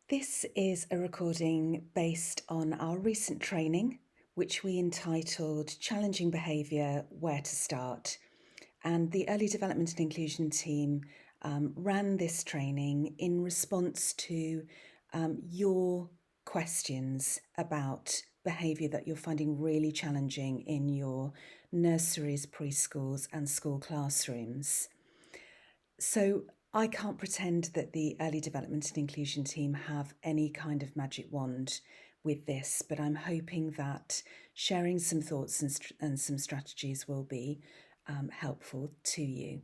This is a recording based on our recent training, which we entitled Challenging Behaviour, Where to Start. And the Early Development and Inclusion team ran this training in response to your questions about behaviour that you're finding really challenging in your nurseries, preschools, and school classrooms. So I can't pretend that the Early Development and Inclusion team have any kind of magic wand with this, but I'm hoping that sharing some thoughts and some strategies will be helpful to you.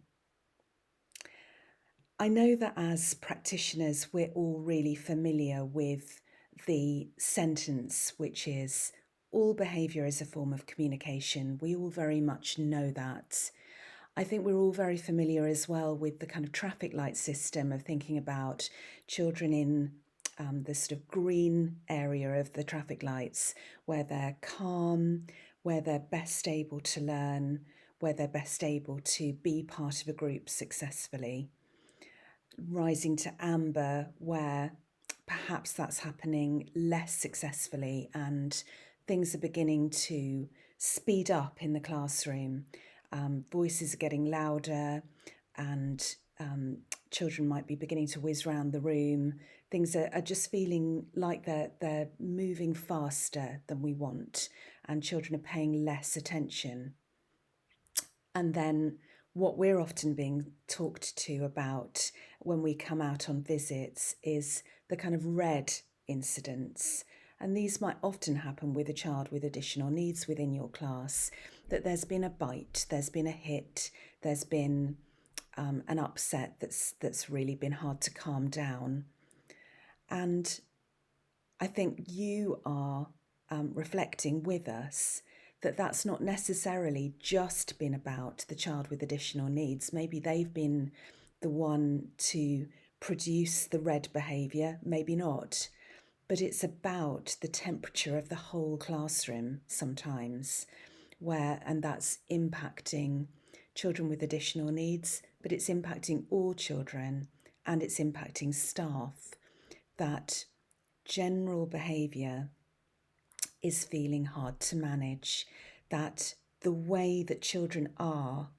I know that as practitioners, we're all really familiar with the sentence, which is, all behaviour is a form of communication. We all very much know that. I think we're all very familiar as well with the kind of traffic light system of thinking about children in the sort of green area of the traffic lights, where they're calm, where they're best able to learn, where they're best able to be part of a group successfully. Rising to amber, where perhaps that's happening less successfully and things are beginning to speed up in the classroom. Voices are getting louder and children might be beginning to whiz around the room. Things are just feeling like they're moving faster than we want, and children are paying less attention. And then what we're often being talked to about when we come out on visits is the kind of red incidents. And these might often happen with a child with additional needs within your class, that there's been a bite, there's been a hit, there's been an upset that's really been hard to calm down. And I think you are reflecting with us that that's not necessarily just been about the child with additional needs. Maybe they've been the one to produce the red behaviour, maybe not. But it's about the temperature of the whole classroom sometimes, and that's impacting children with additional needs, but it's impacting all children and it's impacting staff. That general behaviour is feeling hard to manage, that the way that children are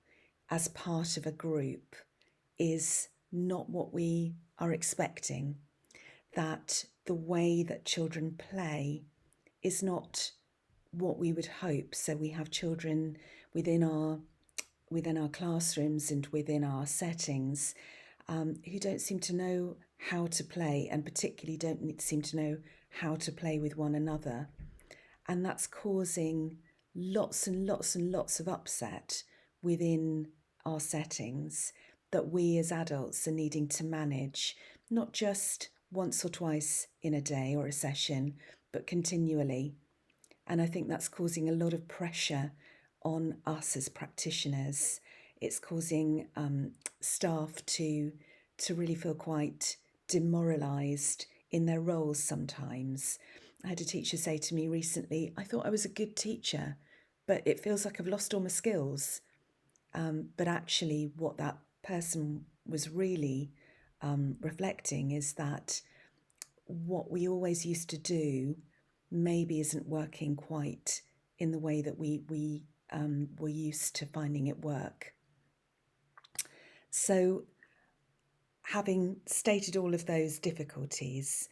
as part of a group is not what we are expecting, that the way that children play is not what we would hope. So we have children within our classrooms and within our settings who don't seem to know how to play, and particularly don't seem to know how to play with one another. And that's causing lots and lots and lots of upset within our settings that we as adults are needing to manage, not just once or twice in a day or a session, but continually. And I think that's causing a lot of pressure on us as practitioners. It's causing staff to really feel quite demoralised in their roles sometimes. I had a teacher say to me recently, I thought I was a good teacher, but it feels like I've lost all my skills. But actually what that person was really reflecting is that what we always used to do maybe isn't working quite in the way that we were used to finding it work. So, having stated all of those difficulties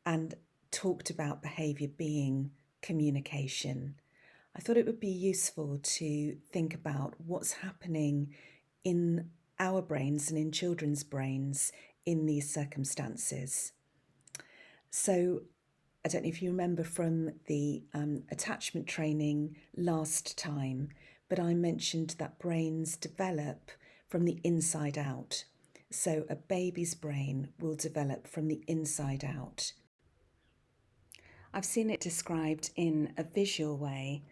and talked about behaviour being communication, I thought it would be useful to think about what's happening in our brains and in children's brains in these circumstances. So I don't know if you remember from the attachment training last time, but I mentioned that brains develop from the inside out. So a baby's brain will develop from the inside out. I've seen it described in a visual way,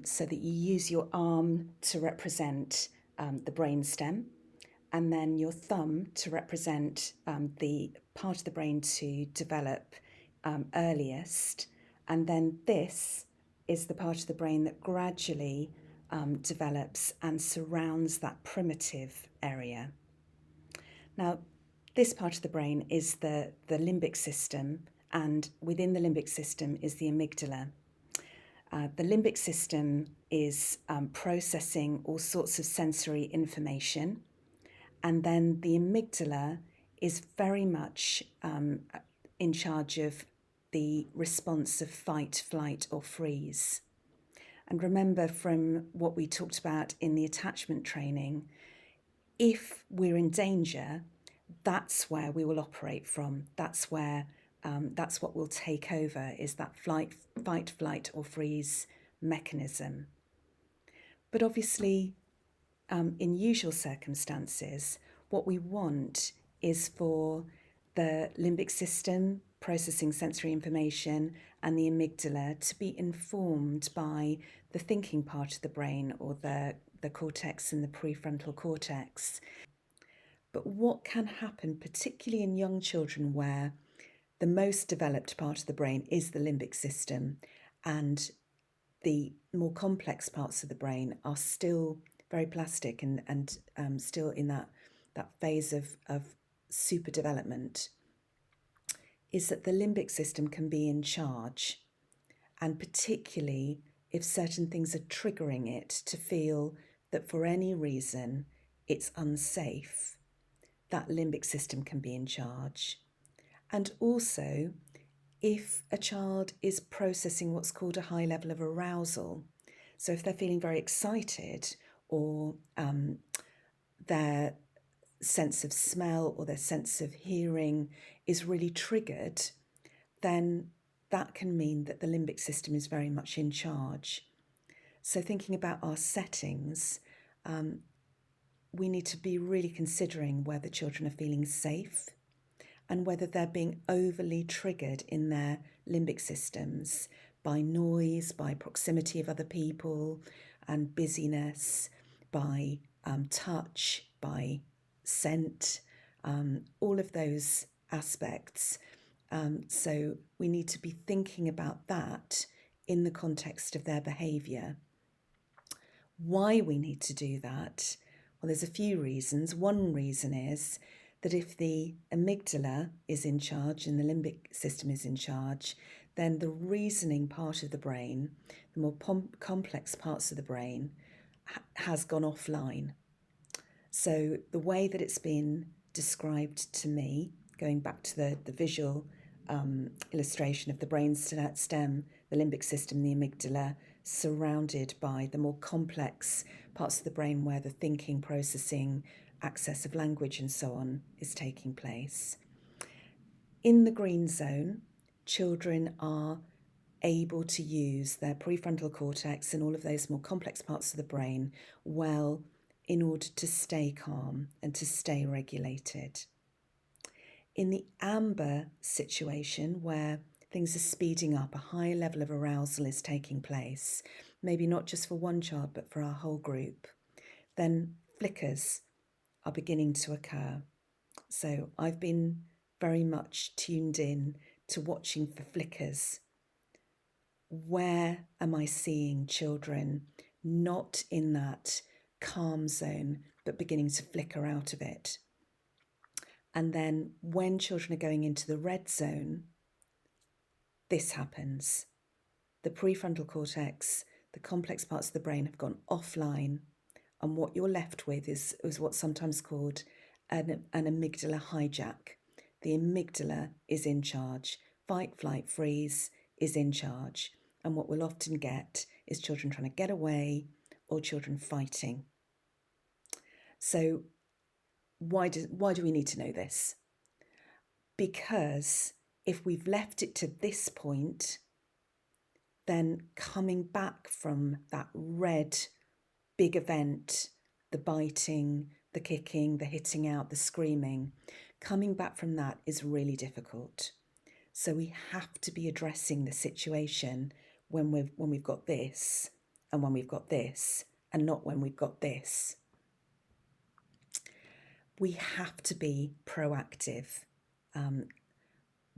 so that you use your arm to represent the brainstem, and then your thumb to represent the part of the brain to develop earliest, and then this is the part of the brain that gradually develops and surrounds that primitive area. Now, This part of the brain is the limbic system, and within the limbic system is the amygdala. The limbic system is processing all sorts of sensory information, and then the amygdala is very much in charge of the response of fight, flight, or freeze. And remember from what we talked about in the attachment training, if we're in danger, that's where we will operate from. That's what will take over, is that fight, flight, or freeze mechanism. But obviously, in usual circumstances, what we want is for the limbic system processing sensory information and the amygdala to be informed by the thinking part of the brain, or the cortex and the prefrontal cortex. But what can happen, particularly in young children where the most developed part of the brain is the limbic system, and the more complex parts of the brain are still very plastic and still in that phase of super development, is that the limbic system can be in charge, and particularly if certain things are triggering it to feel that for any reason it's unsafe, that limbic system can be in charge. And also, if a child is processing what's called a high level of arousal, so if they're feeling very excited, or their sense of smell or their sense of hearing is really triggered, then that can mean that the limbic system is very much in charge. So thinking about our settings, we need to be really considering whether children are feeling safe and whether they're being overly triggered in their limbic systems by noise, by proximity of other people and busyness, by touch, by scent, all of those aspects. So we need to be thinking about that in the context of their behaviour. Why we need to do that? Well, there's a few reasons. One reason is that if the amygdala is in charge and the limbic system is in charge, then the reasoning part of the brain, the more complex parts of the brain, has gone offline. So the way that it's been described to me, going back to the visual illustration of the brain stem, the limbic system, the amygdala, surrounded by the more complex parts of the brain where the thinking, processing, access of language and so on is taking place. In the green zone, children are able to use their prefrontal cortex and all of those more complex parts of the brain well in order to stay calm and to stay regulated. In the amber situation, where things are speeding up, a high level of arousal is taking place, maybe not just for one child but for our whole group, then flickers are beginning to occur. So I've been very much tuned in to watching for flickers. Where am I seeing children not in that calm zone but beginning to flicker out of it? And then when children are going into the red zone, this happens. The prefrontal cortex, the complex parts of the brain have gone offline, and what you're left with is what's sometimes called an amygdala hijack. The amygdala is in charge. Fight, flight, freeze is in charge. And what we'll often get is children trying to get away or children fighting. So why do we need to know this? Because if we've left it to this point, then coming back from that red big event, the biting, the kicking, the hitting out, the screaming, coming back from that is really difficult. So we have to be addressing the situation when we've got this and when we've got this, and not when we've got this. We have to be proactive.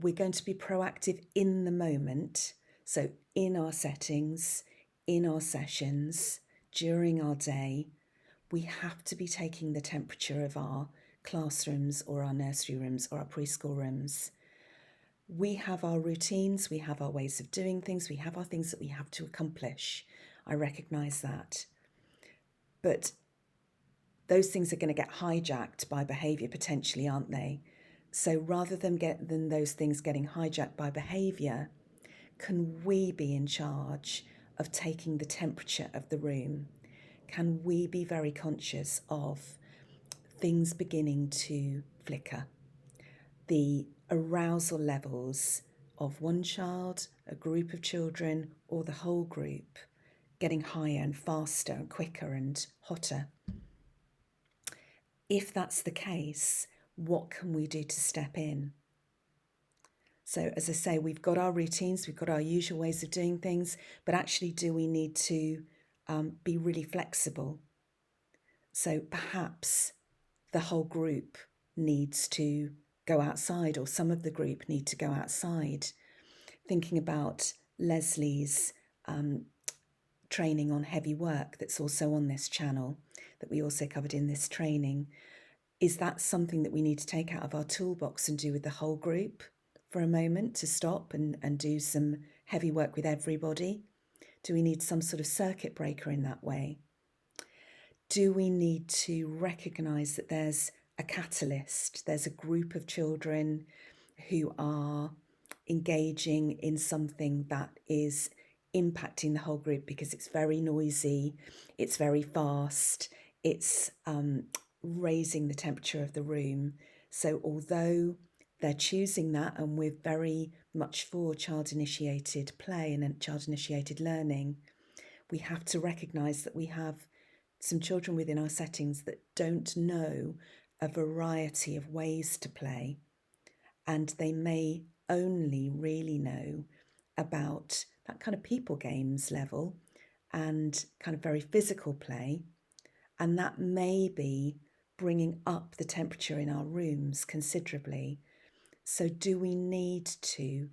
We're going to be proactive in the moment. So in our settings, in our sessions, during our day, we have to be taking the temperature of our classrooms or our nursery rooms or our preschool rooms. We have our routines, we have our ways of doing things, we have our things that we have to accomplish. I recognise that. But those things are going to get hijacked by behaviour potentially, aren't they? So rather than those things getting hijacked by behaviour, can we be in charge of taking the temperature of the room? Can we be very conscious of things beginning to flicker? The arousal levels of one child, a group of children, or the whole group getting higher and faster and quicker and hotter. If that's the case, what can we do to step in? So, as I say, we've got our routines, we've got our usual ways of doing things, but actually, do we need to be really flexible? So, perhaps the whole group needs to go outside, or some of the group need to go outside. Thinking about Leslie's training on heavy work that's also on this channel, that we also covered in this training. Is that something that we need to take out of our toolbox and do with the whole group for a moment, to stop and do some heavy work with everybody? Do we need some sort of circuit breaker in that way? Do we need to recognise that there's a catalyst, there's a group of children who are engaging in something that is impacting the whole group because it's very noisy, it's very fast, it's raising the temperature of the room. So although they're choosing that, and we're very much for child-initiated play and child-initiated learning, we have to recognise that we have some children within our settings that don't know a variety of ways to play, and they may only really know about that kind of people games level and kind of very physical play, and that may be bringing up the temperature in our rooms considerably. So do we need to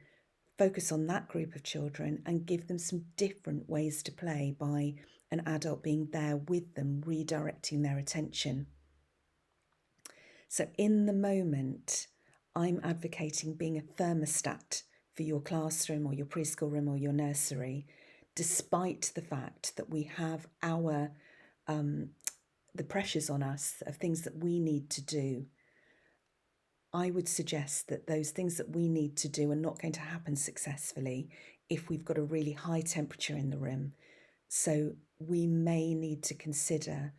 focus on that group of children and give them some different ways to play by an adult being there with them, redirecting their attention? So in the moment, I'm advocating being a thermostat for your classroom or your preschool room or your nursery, despite the fact that we have the pressures on us of things that we need to do. I would suggest that those things that we need to do are not going to happen successfully if we've got a really high temperature in the room. So we may need to consider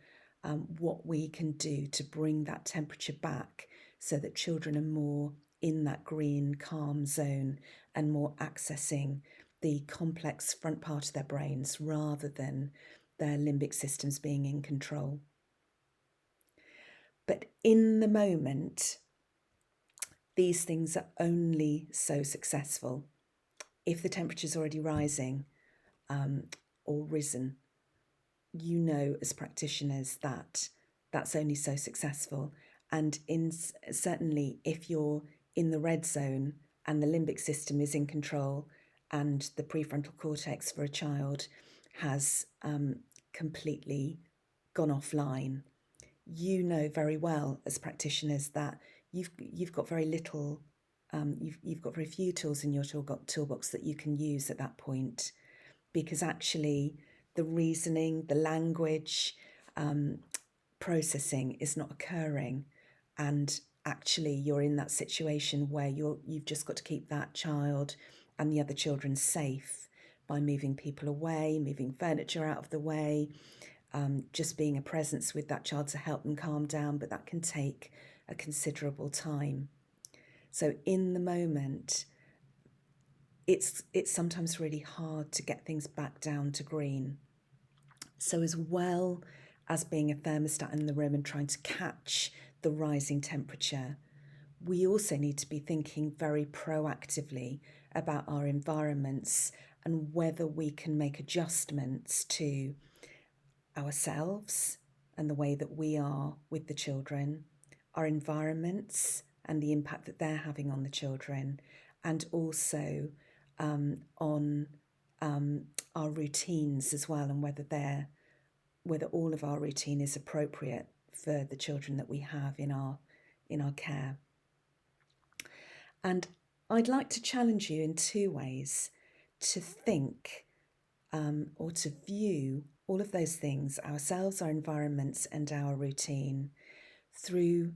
what we can do to bring that temperature back so that children are more in that green, calm zone and more accessing the complex front part of their brains rather than their limbic systems being in control. But in the moment, these things are only so successful if the temperature's already rising or risen. You know, as practitioners, that that's only so successful. And certainly if you're in the red zone and the limbic system is in control and the prefrontal cortex for a child has completely gone offline, you know very well as practitioners that you've got very little, you've got very few tools in your toolbox that you can use at that point, because actually the reasoning, the language processing is not occurring, and actually you're in that situation where you've just got to keep that child and the other children safe by moving people away, moving furniture out of the way, just being a presence with that child to help them calm down, but that can take a considerable time. So in the moment, it's sometimes really hard to get things back down to green. So as well as being a thermostat in the room and trying to catch the rising temperature, we also need to be thinking very proactively about our environments and whether we can make adjustments to ourselves and the way that we are with the children, our environments and the impact that they're having on the children, and also on our routines as well, and whether all of our routine is appropriate for the children that we have in our in our care. And I'd like to challenge you in two ways to think or to view all of those things, ourselves, our environments, and our routine, through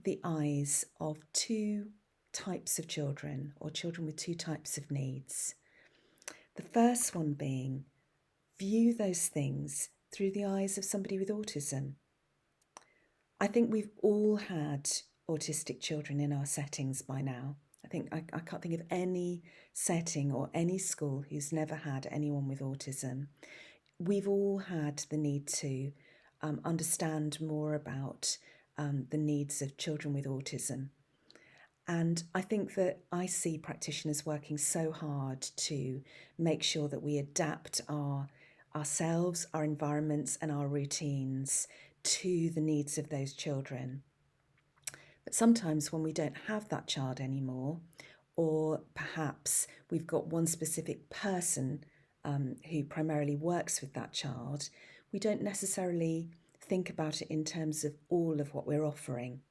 the eyes of two types of children, or children with two types of needs. The first one being, view those things through the eyes of somebody with autism. I think we've all had autistic children in our settings by now. I can't think of any setting or any school who's never had anyone with autism. We've all had the need to understand more about the needs of children with autism. And I think that I see practitioners working so hard to make sure that we adapt ourselves, our environments, and our routines to the needs of those children. But sometimes when we don't have that child anymore, or perhaps we've got one specific person who primarily works with that child, we don't necessarily think about it in terms of all of what we're offering.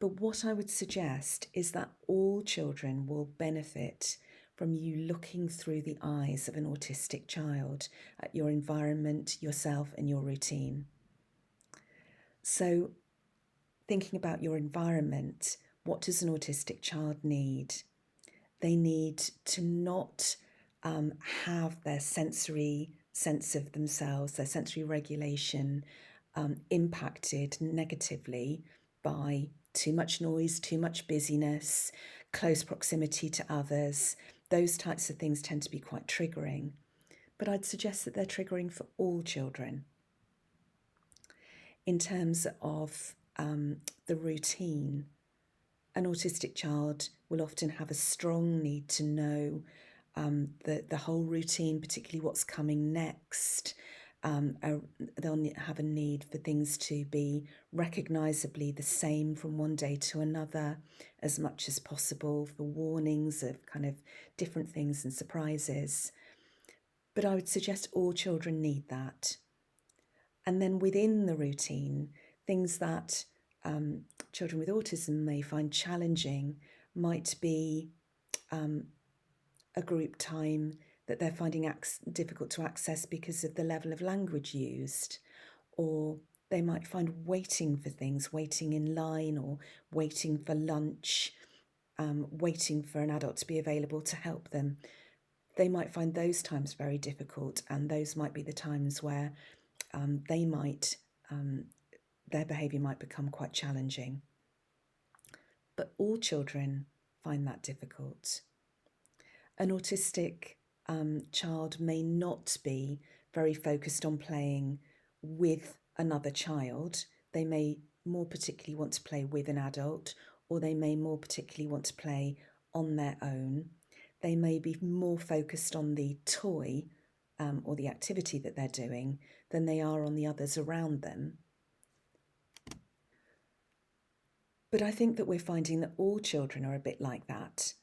But what I would suggest is that all children will benefit from you looking through the eyes of an autistic child at your environment, yourself, and your routine. So, thinking about your environment, what does an autistic child need? They need to not have their sensory sense of themselves, their sensory regulation impacted negatively by too much noise, too much busyness, close proximity to others. Those types of things tend to be quite triggering. But I'd suggest that they're triggering for all children. In terms of the routine, an autistic child will often have a strong need to know the whole routine, particularly what's coming next. They'll have a need for things to be recognisably the same from one day to another as much as possible, for warnings of kind of different things and surprises. But I would suggest all children need that. And then within the routine, things that children with autism may find challenging might be a group time that they're finding difficult to access because of the level of language used, or they might find waiting for things, waiting in line or waiting for lunch, waiting for an adult to be available to help them. They might find those times very difficult, and those might be the times where their behaviour might become quite challenging. But all children find that difficult. An autistic child may not be very focused on playing with another child. They may more particularly want to play with an adult, or they may more particularly want to play on their own. They may be more focused on the toy or the activity that they're doing than they are on the others around them. But I think that we're finding that all children are a bit like that,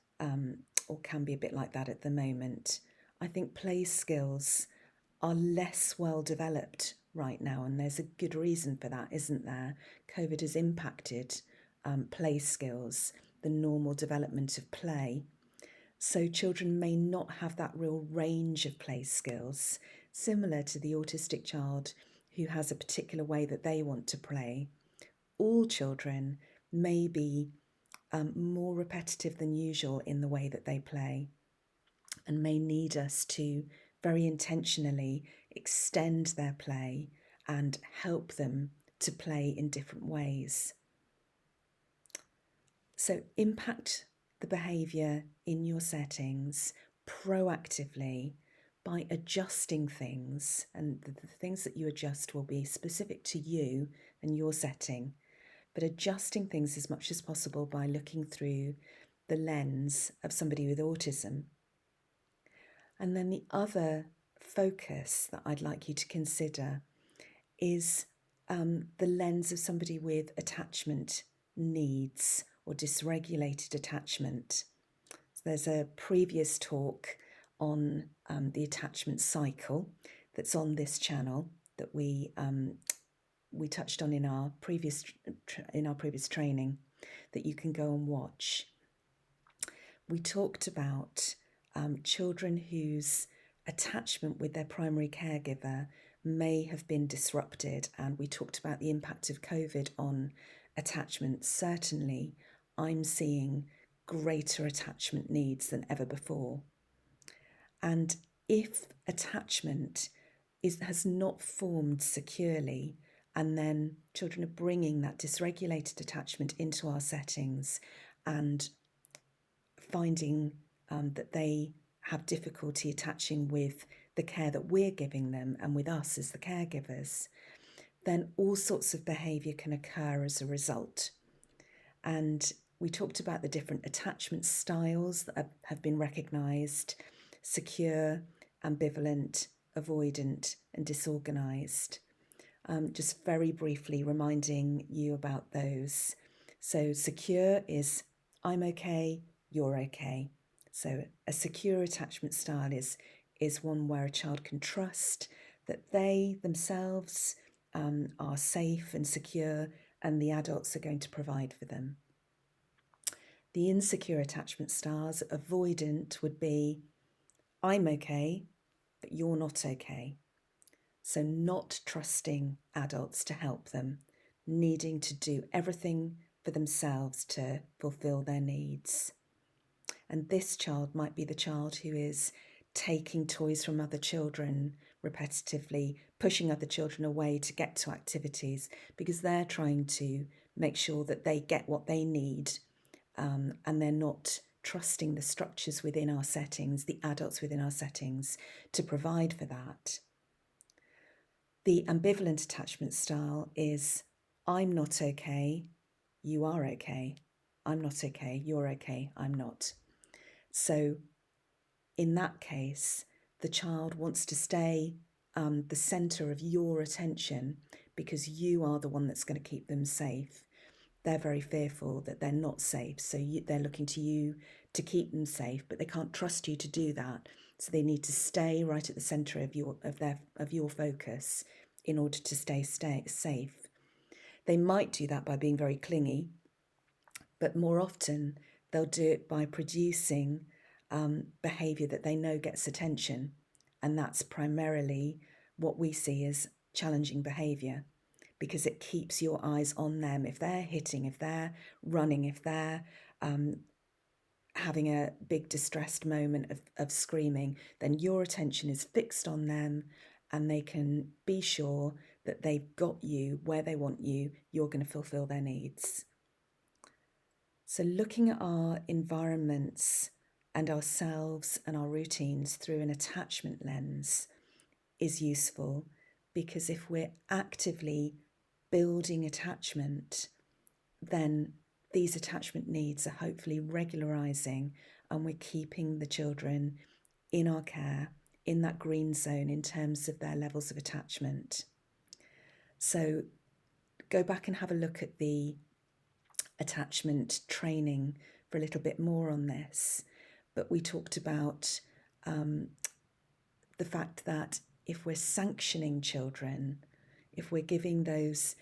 or can be a bit like that at the moment. I think play skills are less well developed right now, and there's a good reason for that, isn't there? COVID has impacted play skills, the normal development of play. So children may not have that real range of play skills, similar to the autistic child who has a particular way that they want to play. All children may be more repetitive than usual in the way that they play, and may need us to very intentionally extend their play and help them to play in different ways. So impact the behaviour in your settings proactively by adjusting things, and the things that you adjust will be specific to you and your setting, but adjusting things as much as possible by looking through the lens of somebody with autism. And then the other focus that I'd like you to consider is the lens of somebody with attachment needs or dysregulated attachment. So there's a previous talk on the attachment cycle that's on this channel that we we touched on in our previous training that you can go and watch. We talked about children whose attachment with their primary caregiver may have been disrupted, and we talked about the impact of COVID on attachment. Certainly, I'm seeing greater attachment needs than ever before. And if attachment has not formed securely, and then children are bringing that dysregulated attachment into our settings and finding that they have difficulty attaching with the care that we're giving them and with us as the caregivers, then all sorts of behaviour can occur as a result. And we talked about the different attachment styles that have been recognised: secure, ambivalent, avoidant, and disorganised. Just very briefly reminding you about those. So secure is I'm okay, you're okay. So a secure attachment style is one where a child can trust that they themselves are safe and secure, and the adults are going to provide for them. The insecure attachment styles, avoidant, would be I'm okay, but you're not okay. So not trusting adults to help them, needing to do everything for themselves to fulfill their needs. And this child might be the child who is taking toys from other children repetitively, pushing other children away to get to activities because they're trying to make sure that they get what they need, and they're not trusting the structures within our settings, the adults within our settings, to provide for that. The ambivalent attachment style is I'm not okay, you are okay. I'm not okay, you're okay, I'm not. So in that case, the child wants to stay the centre of your attention because you are the one that's going to keep them safe. They're very fearful that they're not safe, so they're looking to you to keep them safe, but they can't trust you to do that. So they need to stay right at the centre of your focus in order to stay safe. They might do that by being very clingy, but more often they'll do it by producing behaviour that they know gets attention, and that's primarily what we see as challenging behaviour, because it keeps your eyes on them. If they're hitting, if they're running, if they're having a big distressed moment of screaming, then your attention is fixed on them and they can be sure that they've got you where they want you. You're going to fulfill their needs. So looking at our environments and ourselves and our routines through an attachment lens is useful, because if we're actively building attachment, then these attachment needs are hopefully regularising, and we're keeping the children in our care in that green zone in terms of their levels of attachment. So go back and have a look at the attachment training for a little bit more on this. But we talked about the fact that if we're sanctioning children, if we're giving those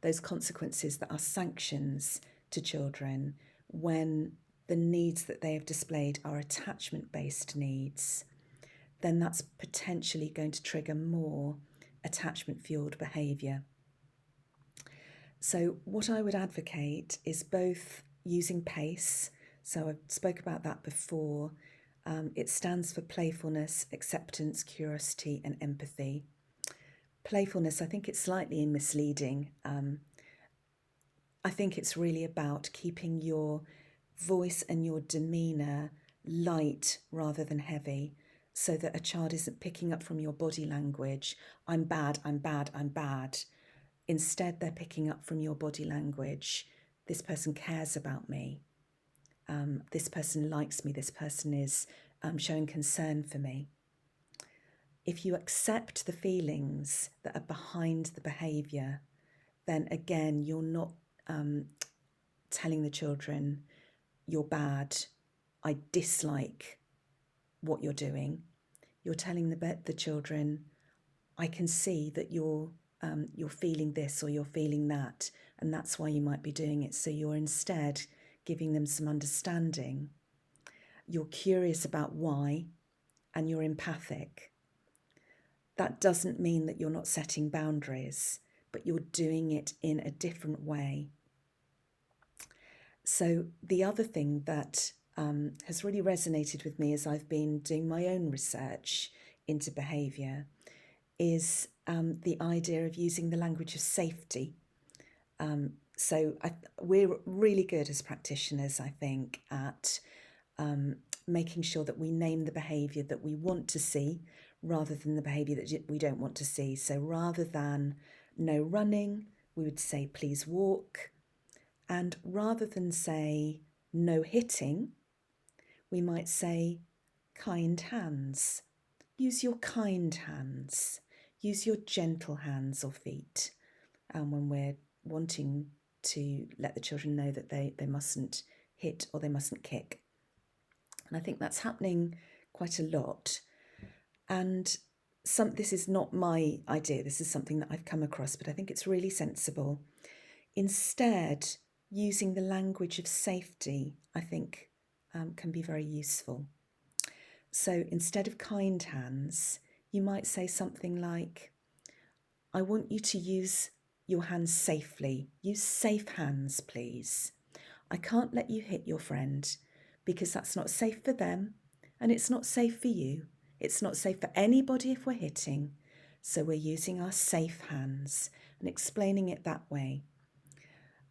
those consequences that are sanctions to children, when the needs that they have displayed are attachment-based needs, then that's potentially going to trigger more attachment-fueled behaviour. So what I would advocate is both using PACE. So I spoke about that before. It stands for playfulness, acceptance, curiosity, and empathy. Playfulness, I think it's slightly misleading. I think it's really about keeping your voice and your demeanour light rather than heavy, so that a child isn't picking up from your body language, I'm bad, I'm bad, I'm bad. Instead, they're picking up from your body language, this person cares about me, this person likes me, this person is showing concern for me. If you accept the feelings that are behind the behaviour, then again, you're not telling the children, you're bad, I dislike what you're doing. You're telling the children, I can see that you're feeling this or you're feeling that, and that's why you might be doing it. So you're instead giving them some understanding. You're curious about why, and you're empathic. That doesn't mean that you're not setting boundaries, but you're doing it in a different way. So the other thing that has really resonated with me as I've been doing my own research into behaviour is the idea of using the language of safety. We're really good as practitioners, I think, at making sure that we name the behaviour that we want to see rather than the behaviour that we don't want to see. So rather than no running, we would say please walk. And rather than say no hitting, we might say kind hands. Use your kind hands. Use your gentle hands or feet when we're wanting to let the children know that they mustn't hit or they mustn't kick. And I think that's happening quite a lot. And this is not my idea, this is something that I've come across, but I think it's really sensible. Instead, using the language of safety, I think, can be very useful. So instead of kind hands, you might say something like, I want you to use your hands safely. Use safe hands, please. I can't let you hit your friend because that's not safe for them and it's not safe for you. It's not safe for anybody if we're hitting. So we're using our safe hands and explaining it that way.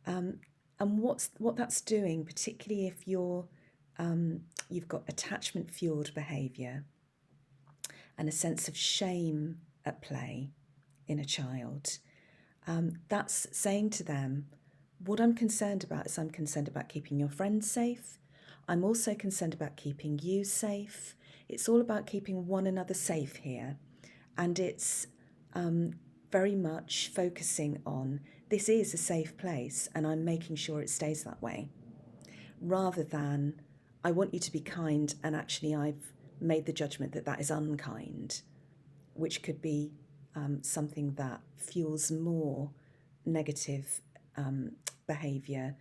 And what that's doing, particularly if you've got attachment fueled behaviour and a sense of shame at play in a child, that's saying to them, what I'm concerned about is I'm concerned about keeping your friends safe. I'm also concerned about keeping you safe. It's all about keeping one another safe here. And it's very much focusing on this is a safe place and I'm making sure it stays that way. Rather than I want you to be kind and actually I've made the judgment that that is unkind, which could be something that fuels more negative behaviour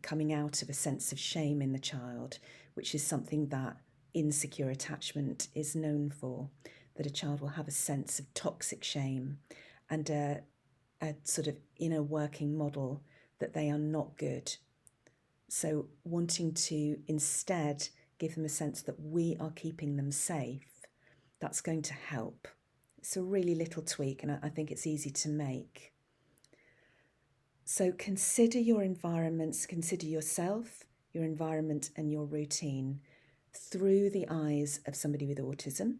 coming out of a sense of shame in the child, which is something that insecure attachment is known for, that a child will have a sense of toxic shame and a sort of inner working model that they are not good. So wanting to instead give them a sense that we are keeping them safe, that's going to help. It's a really little tweak and I think it's easy to make. So consider your environments, consider yourself, your environment and your routine through the eyes of somebody with autism,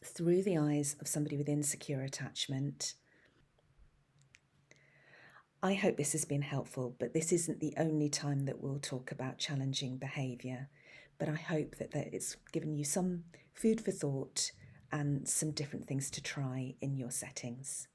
through the eyes of somebody with insecure attachment. I hope this has been helpful, but this isn't the only time that we'll talk about challenging behaviour. But I hope that it's given you some food for thought and some different things to try in your settings.